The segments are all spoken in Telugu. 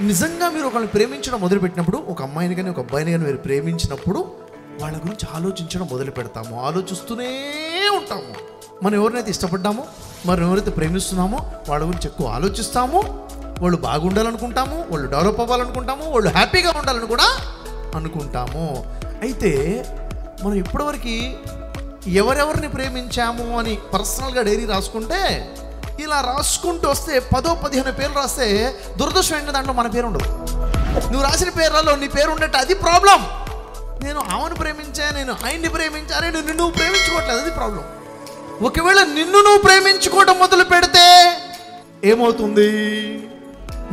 నిజంగా మీరు ఒకరిని ప్రేమించడం మొదలుపెట్టినప్పుడు, ఒక అమ్మాయిని కానీ ఒక అబ్బాయిని కానీ మీరు ప్రేమించినప్పుడు వాళ్ళ గురించి ఆలోచించడం మొదలు పెడతాము. ఆలోచిస్తూనే ఉంటాము. మనం ఎవరినైతే ఇష్టపడ్డామో, మనం ఎవరైతే ప్రేమిస్తున్నామో వాళ్ళ గురించి ఎక్కువ ఆలోచిస్తాము. వాళ్ళు బాగుండాలనుకుంటాము, వాళ్ళు డెవలప్ అవ్వాలనుకుంటాము, వాళ్ళు హ్యాపీగా ఉండాలని కూడా అనుకుంటాము. అయితే మనం ఇప్పటివరకు ఎవరెవరిని ప్రేమించాము అని పర్సనల్గా డైరీ రాసుకుంటే, ఇలా రాసుకుంటూ వస్తే 10-15 పేర్లు రాస్తే దురదృష్టం ఏంటంటే దాంట్లో మన పేరు ఉండదు. నువ్వు రాసిన పేర్లలో నీ పేరు ఉండేట్టు, అది ప్రాబ్లం. నేను ఆమెను ప్రేమించా, నేను ఆయన్ని ప్రేమించా, నిన్ను నువ్వు ప్రేమించుకోవట్లేదు, అది ప్రాబ్లం. ఒకవేళ నిన్ను నువ్వు ప్రేమించుకోవడం మొదలు పెడితే ఏమవుతుంది?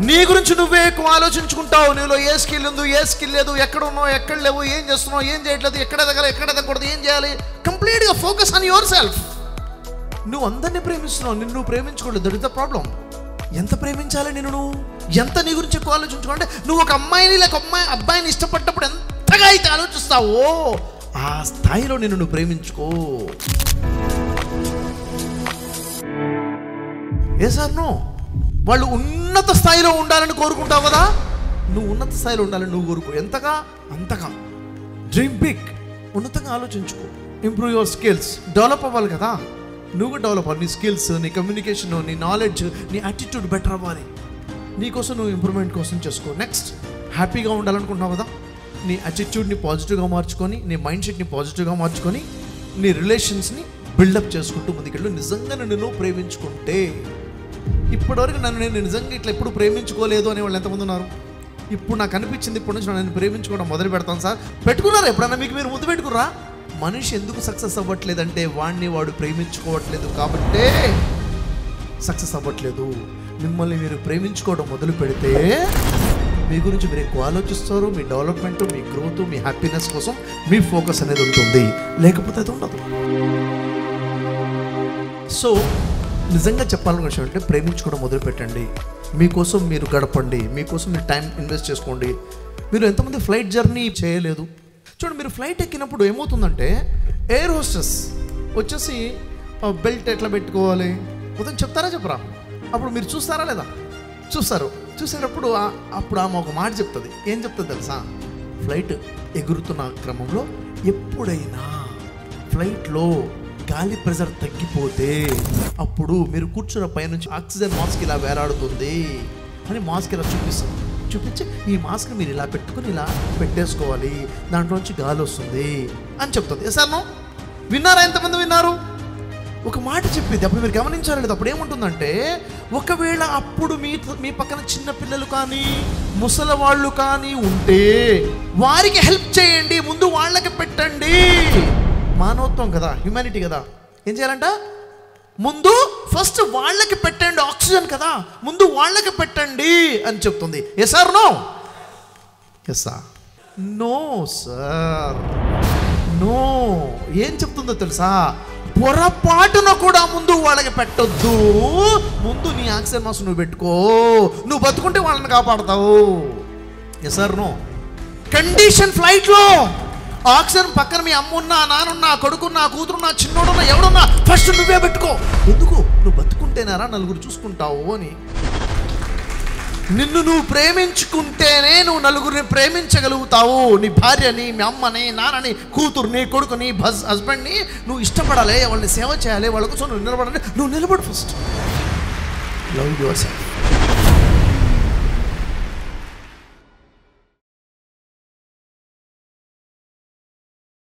నీ గురించి నువ్వే ఎక్కువ ఆలోచించుకుంటావు. నీలో ఏ స్కిల్ ఉంది, ఏ స్కిల్ లేదు, ఎక్కడ ఉన్నావు, ఎక్కడ లేవు, ఏం చేస్తున్నావు, ఏం చేయట్లేదు, ఎక్కడ ఎదగాలి, ఎక్కడ ఎదగకూడదు, ఏం చేయాలి, కంప్లీట్గా ఫోకస్ ఆన్ యువర్ సెల్ఫ్. నువ్వు అందరినీ ప్రేమిస్తున్నావు, నిన్ను నువ్వు ప్రేమించుకోలేదు. That is the problem. ఎంత ప్రేమించాలి నిన్ను నువ్వు? ఎంత నీ గురించి ఎక్కువ ఆలోచించుకోవాలంటే, నువ్వు ఒక అమ్మాయిని లేక అబ్బాయిని ఇష్టపడ్డప్పుడు ఎంతగా అయితే ఆలోచిస్తావో ఆ స్థాయిలో నిన్ను నువ్వు ప్రేమించుకో. ఏ సార్ నో, వాళ్ళు ఉన్నత స్థాయిలో ఉండాలని కోరుకుంటావు కదా, నువ్వు ఉన్నత స్థాయిలో ఉండాలని నువ్వు కోరుకో. ఎంతగా? అంతగా. డ్రీమ్ బిగ్, ఉన్నతంగా ఆలోచించుకో. ఇంప్రూవ్ యువర్ స్కిల్స్, డెవలప్ అవ్వాలి కదా. నువ్వు డెవలప్ అవ్వాలి. నీ స్కిల్స్, నీ కమ్యూనికేషన్, నీ నాలెడ్జ్, నీ యాటిట్యూడ్ బెటర్ అవ్వాలి. నీకోసం నువ్వు ఇంప్రూవ్మెంట్ కోసం చేసుకో. నెక్స్ట్, హ్యాపీగా ఉండాలనుకుంటున్నావు కదా, నీ యాటిట్యూడ్ని పాజిటివ్గా మార్చుకొని, నీ మైండ్ సెట్ని పాజిటివ్గా మార్చుకొని, నీ రిలేషన్స్ని బిల్డప్ చేసుకుంటూ ముందుకెళ్ళు. నిజంగా నువ్వు ప్రేమించుకుంటే, ఇప్పటివరకు నేను నిజంగా ఇట్లా ఎప్పుడు ప్రేమించుకోలేదు అనే వాళ్ళు ఎంతమంది ఉన్నారు? ఇప్పుడు నాకు అనిపించింది, ఇప్పటి నుంచి నేను ప్రేమించుకోవడం మొదలు పెడతాను సార్. పెట్టుకున్నారా ఎప్పుడన్నా? మీకు మీరు ముద్దు పెట్టుకుర్రా? మనిషి ఎందుకు సక్సెస్ అవ్వట్లేదంటే వాడు ప్రేమించుకోవట్లేదు కాబట్టే సక్సెస్ అవ్వట్లేదు. మిమ్మల్ని మీరు ప్రేమించుకోవడం మొదలు పెడితే మీ గురించి మీరు ఎక్కువ ఆలోచిస్తారు. మీ డెవలప్మెంట్, మీ గ్రోత్, మీ హ్యాపీనెస్ కోసం మీ ఫోకస్ అనేది ఉంటుంది. లేకపోతే అది ఉండదు. సో నిజంగా చెప్పాలనుకున్న విషయం అంటే, ప్రేమించుకోవడం మొదలు పెట్టండి. మీకోసం మీరు గడపండి, మీకోసం మీరు టైం ఇన్వెస్ట్ చేసుకోండి. మీరు ఎంతమంది ఫ్లైట్ జర్నీ చేయలేదు? చూడండి, మీరు ఫ్లైట్ ఎక్కినప్పుడు ఏమవుతుందంటే, ఎయిర్ హోస్టెస్ వచ్చేసి బెల్ట్ ఎట్లా పెట్టుకోవాలి మొత్తం చెప్తారా చెప్పరా? అప్పుడు మీరు చూస్తారా లేదా? చూస్తారు. చూసేటప్పుడు అప్పుడు ఆమె ఒక మాట చెప్తుంది. ఏం చెప్తుంది తెలుసా? ఫ్లైట్ ఎగురుతున్న క్రమంలో ఎప్పుడైనా ఫ్లైట్లో గాలి ప్రెషర్ తగ్గిపోతే అప్పుడు మీరు కూర్చున్న పైనుంచి ఆక్సిజన్ మాస్క్ ఇలా వేలాడుతుంది అని మాస్క్ ఇలా చూపిస్తుంది. చూపించి ఈ మాస్క్ మీరు ఇలా పెట్టుకుని ఇలా పెట్టేసుకోవాలి, దాంట్లోంచి గాలి వస్తుంది అని చెప్తుంది. సార్ నో, విన్నారా? ఎంతమంది విన్నారు? ఒక మాట చెప్పింది. అప్పుడు మీరు గమనించాలి లేదు? అప్పుడు ఏముంటుందంటే, ఒకవేళ అప్పుడు మీ పక్కన చిన్న పిల్లలు కానీ ముసలి వాళ్ళు కానీ ఉంటే వారికి హెల్ప్ చేయండి, ముందు వాళ్ళకి పెట్టండి. మానవత్వం కదా, హ్యూమానిటీ కదా. ఏం చేయాలంట? ముందు ఫస్ట్ వాళ్ళకి పెట్టండి. ఆక్సిజన్ కదా, ముందు వాళ్ళకి పెట్టండి అని చెప్తుంది. Yes sir? No? Yes sir? No sir, no. ఏం చెప్తుందో తెలుసా? పొరపాటున కూడా ముందు వాళ్ళకి పెట్టొద్దు. ముందు నీ ఆక్సిజన్ మాస్క్ నువ్వు పెట్టుకో. నువ్వు బతుకుంటే వాళ్ళని కాపాడతావు. Yes sir? నో? కండిషన్ ఫ్లైట్లో ఆక్సిజన్ పక్కన మీ అమ్మున్నా, నానున్నా, కొడుకున్నా, కూతురున్నా, చిన్నోడున్నా, ఎవడున్నా ఫస్ట్ నువ్వే పెట్టుకో. ఎందుకు? నువ్వు బతుకుంటేనారా నలుగురు చూసుకుంటావు అని. నిన్ను నువ్వు ప్రేమించుకుంటేనే నువ్వు నలుగురిని ప్రేమించగలుగుతావు. నీ భార్యని, మీ అమ్మని, నాన్నని, కూతుర్ని, కొడుకుని, హస్బెండ్ని నువ్వు ఇష్టపడాలి, వాళ్ళని సేవ చేయాలి, వాళ్ళ కోసం నువ్వు నిలబడాలి. నువ్వు నిలబడు ఫస్ట్. Love your self.